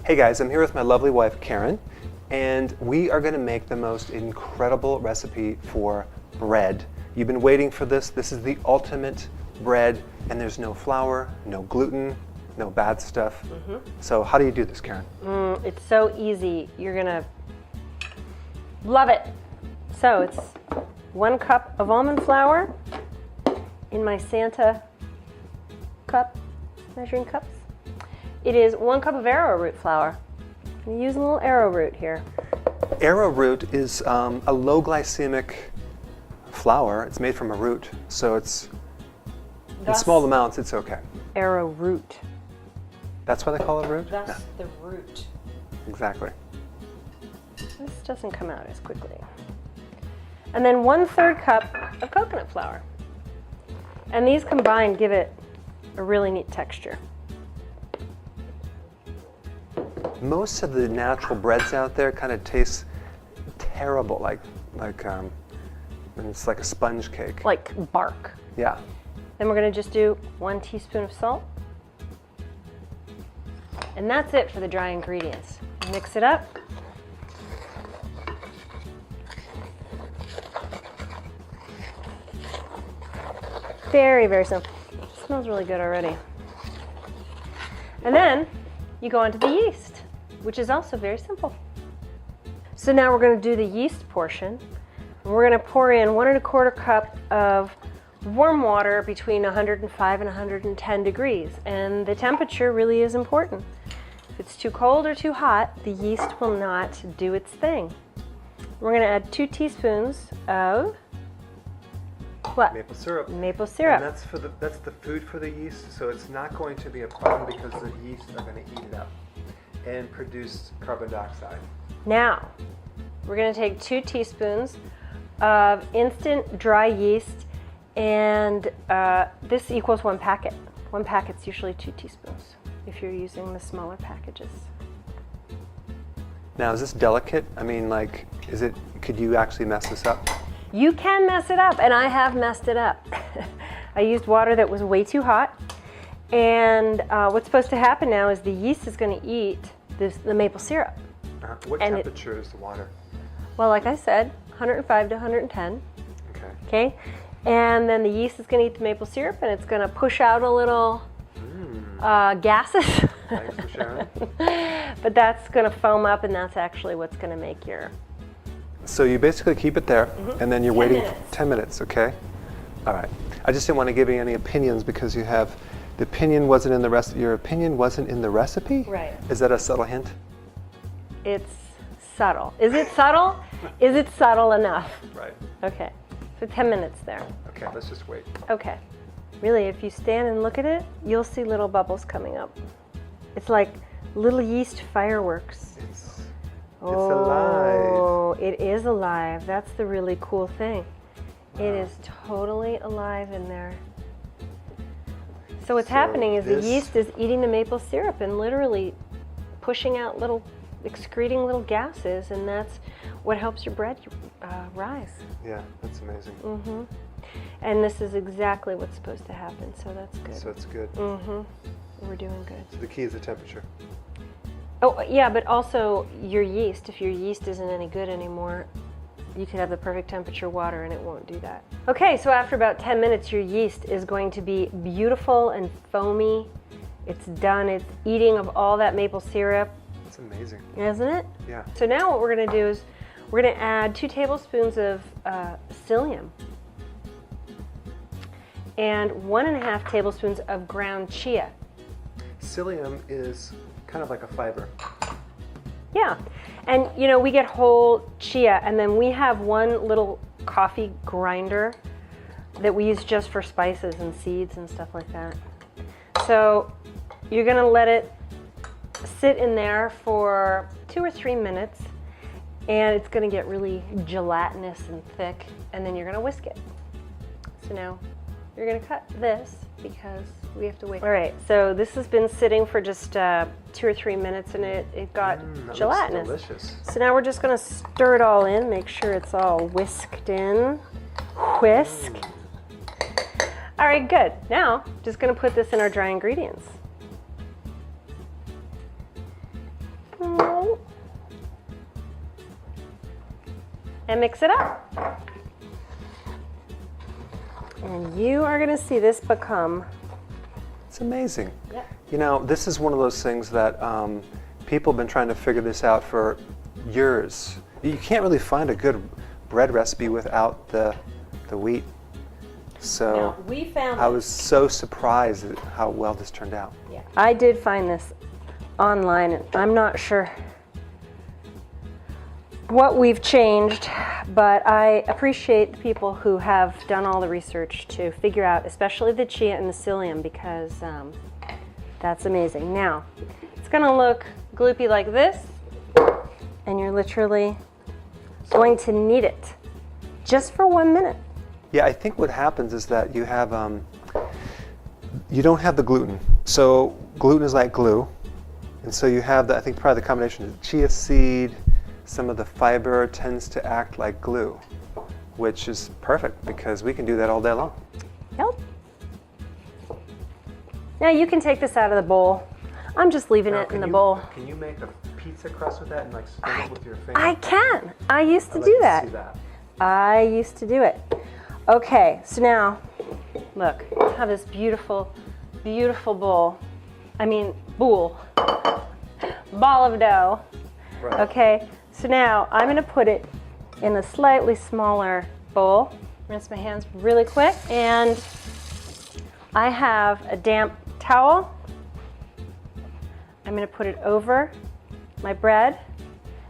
Hey guys, I'm here with my lovely wife Karen, and we are going to make the most incredible recipe for bread. You've been waiting for this. This is the ultimate bread, and there's no flour, no gluten, no bad stuff. So how do you do this, Karen? It's so easy. You're going to love it. So it's 1 cup of almond flour in my Santa cup, measuring cups. It is 1 cup of arrowroot flour. I'm going to use a little arrowroot here. Arrowroot is a low glycemic flour. It's made from a root, so it's in small amounts, it's okay. Arrowroot. That's why they call it a root? That's the root. Exactly. This doesn't come out as quickly. And then 1/3 cup of coconut flour. And these combined give it a really neat texture. Most of the natural breads out there kind of taste terrible, like it's like a sponge cake. Like bark. Yeah. Then we're going to just do 1 teaspoon of salt. And that's it for the dry ingredients. Mix it up. Very, very simple. It smells really good already. And then you go on to the yeast, which is also very simple. So now we're going to do the yeast portion. We're going to pour in 1 1/4 cup of warm water between 105 and 110 degrees. And the temperature really is important. If it's too cold or too hot, the yeast will not do its thing. We're going to add 2 teaspoons of what? Maple syrup. Maple syrup. And that's the food for the yeast, so it's not going to be a problem because the yeast are going to eat it up and produce carbon dioxide. Now, we're going to take 2 teaspoons of instant dry yeast, and this equals 1 packet. 1 packet's usually 2 teaspoons if you're using the smaller packages. Now, is this delicate? I mean, like, could you actually mess this up? You can mess it up, and I have messed it up. I used water that was way too hot, and what's supposed to happen now is the yeast is going to eat the maple syrup. What temperature is the water? Well, like I said, 105 to 110. Okay. Okay, and then the yeast is going to eat the maple syrup, and it's going to push out a little gases. Thanks for sharing. But that's going to foam up, and that's actually what's going to make your... So you basically keep it there, and then you're 10 waiting minutes. 10 minutes, okay? All right. I just didn't want to give you any opinions because your opinion wasn't in the recipe? Right. Is that a subtle hint? It's subtle. Is it subtle? Is it subtle enough? Right. Okay, so 10 minutes there. Okay, let's just wait. Okay. Really, if you stand and look at it, you'll see little bubbles coming up. It's like little yeast fireworks. It's Oh, alive. it is alive. That's the really cool thing. It is totally alive in there. So what's happening is the yeast is eating the maple syrup and literally pushing out excreting little gases, and that's what helps your bread rise. Yeah, that's amazing. And this is exactly what's supposed to happen, so that's good. So it's good. We're doing good. So the key is the temperature. Oh, yeah, but also your yeast. If your yeast isn't any good anymore, you could have the perfect temperature water and it won't do that. Okay, so after about 10 minutes, your yeast is going to be beautiful and foamy. It's done. It's eating of all that maple syrup. That's amazing. Isn't it? Yeah. So now what we're going to do is we're going to add 2 tablespoons of psyllium and 1 1/2 tablespoons of ground chia. Psyllium is kind of like a fiber. Yeah, and you know, we get whole chia, and then we have one little coffee grinder that we use just for spices and seeds and stuff like that. So you're gonna let it sit in there for 2 or 3 minutes, and it's gonna get really gelatinous and thick, and then you're gonna whisk it. So now you're gonna cut this because we have to wait. All right, so this has been sitting for just 2 or 3 minutes, and it got gelatinous. Looks delicious. So now we're just gonna stir it all in, make sure it's all whisked in. Whisk. All right, good. Now, just gonna put this in our dry ingredients. and mix it up. And you are going to see this become... It's amazing. Yep. You know, this is one of those things that people have been trying to figure this out for years. You can't really find a good bread recipe without the wheat. So Now, we found I was so surprised at how well this turned out. Yeah. I did find this online, and I'm not sure what we've changed, but I appreciate the people who have done all the research to figure out, especially the chia and the psyllium, because that's amazing. Now, it's going to look gloopy like this, and you're literally going to knead it just for 1 minute. Yeah, I think what happens is that you have, you don't have the gluten. So gluten is like glue. And so you have, I think probably the combination of chia seed, some of the fiber tends to act like glue, which is perfect because we can do that all day long. Yep. Now you can take this out of the bowl. I'm just leaving it in the bowl. Can you make a pizza crust with that and like spin it with your finger? I can. I used to do that. I used to do it. Okay, so now, look, I have this beautiful, beautiful bowl. I mean, ball of dough. Right. Okay, so now I'm going to put it in a slightly smaller bowl. Rinse my hands really quick, and I have a damp towel. I'm going to put it over my bread.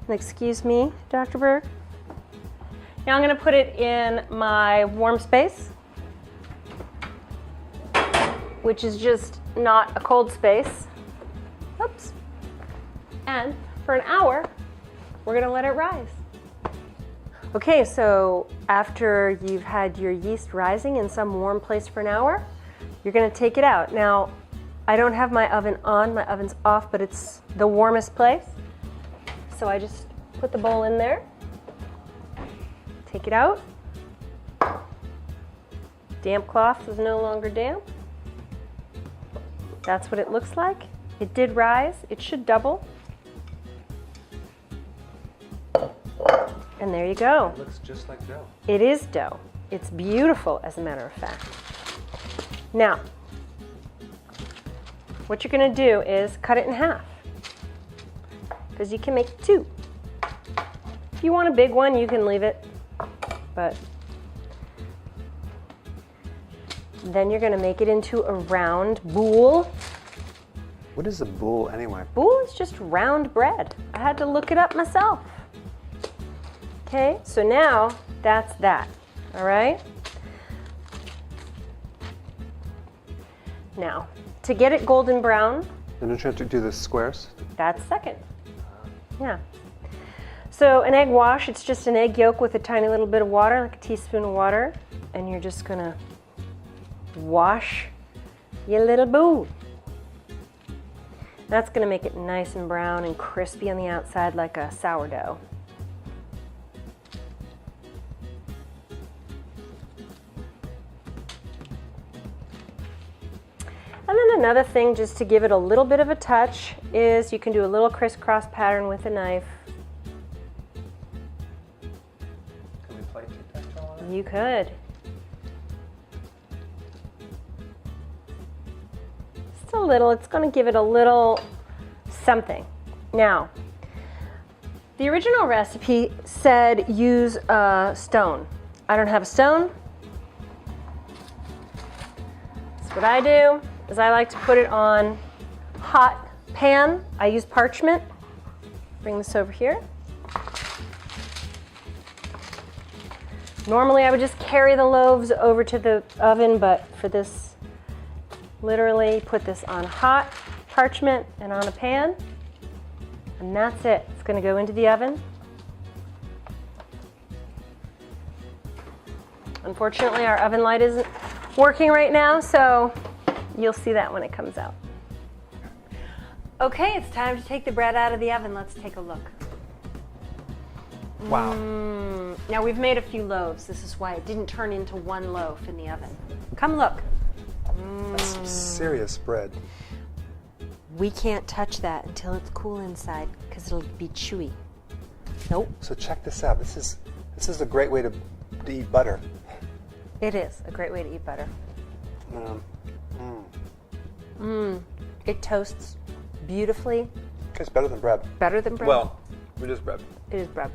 And excuse me, Dr. Berg. Now I'm going to put it in my warm space, which is just not a cold space. Oops. And for an hour, we're going to let it rise. Okay, so after you've had your yeast rising in some warm place for an hour, you're going to take it out. Now, I don't have my oven on, my oven's off, but it's the warmest place. So I just put the bowl in there. Take it out. Damp cloth is no longer damp. That's what it looks like. It did rise. It should double. And there you go. It looks just like dough. It is dough. It's beautiful, as a matter of fact. Now, what you're going to do is cut it in half, because you can make two. If you want a big one, you can leave it. But then you're going to make it into a round boule. What is a boule anyway? Boule is just round bread. I had to look it up myself. Okay, so now that's that. All right? Now, to get it golden brown, And don't you have to do the squares? that's second. Yeah. So an egg wash, it's just an egg yolk with a tiny little bit of water, like a teaspoon of water, and you're just gonna wash your little boule. That's gonna make it nice and brown and crispy on the outside like a sourdough. And then another thing, just to give it a little bit of a touch, is you can do a little crisscross pattern with a knife. Can we play tic-tac-toe on it? You could. Just a little, it's going to give it a little something. Now, the original recipe said use a stone. I don't have a stone. So what I do is I like to put it on hot pan. I use parchment. Bring this over here. Normally I would just carry the loaves over to the oven, but for this, literally put this on hot parchment and on a pan, and that's it. It's going to go into the oven. Unfortunately, our oven light isn't working right now, so you'll see that when it comes out. Okay, it's time to take the bread out of the oven. Let's take a look. Wow. Now we've made a few loaves. This is why it didn't turn into one loaf in the oven. Come look. That's some serious bread. We can't touch that until it's cool inside because it'll be chewy. Nope. So check this out. This This is a great way to eat butter. It is a great way to eat butter. It toasts beautifully. It's better than bread. Better than bread. Well, it is bread. It is bread.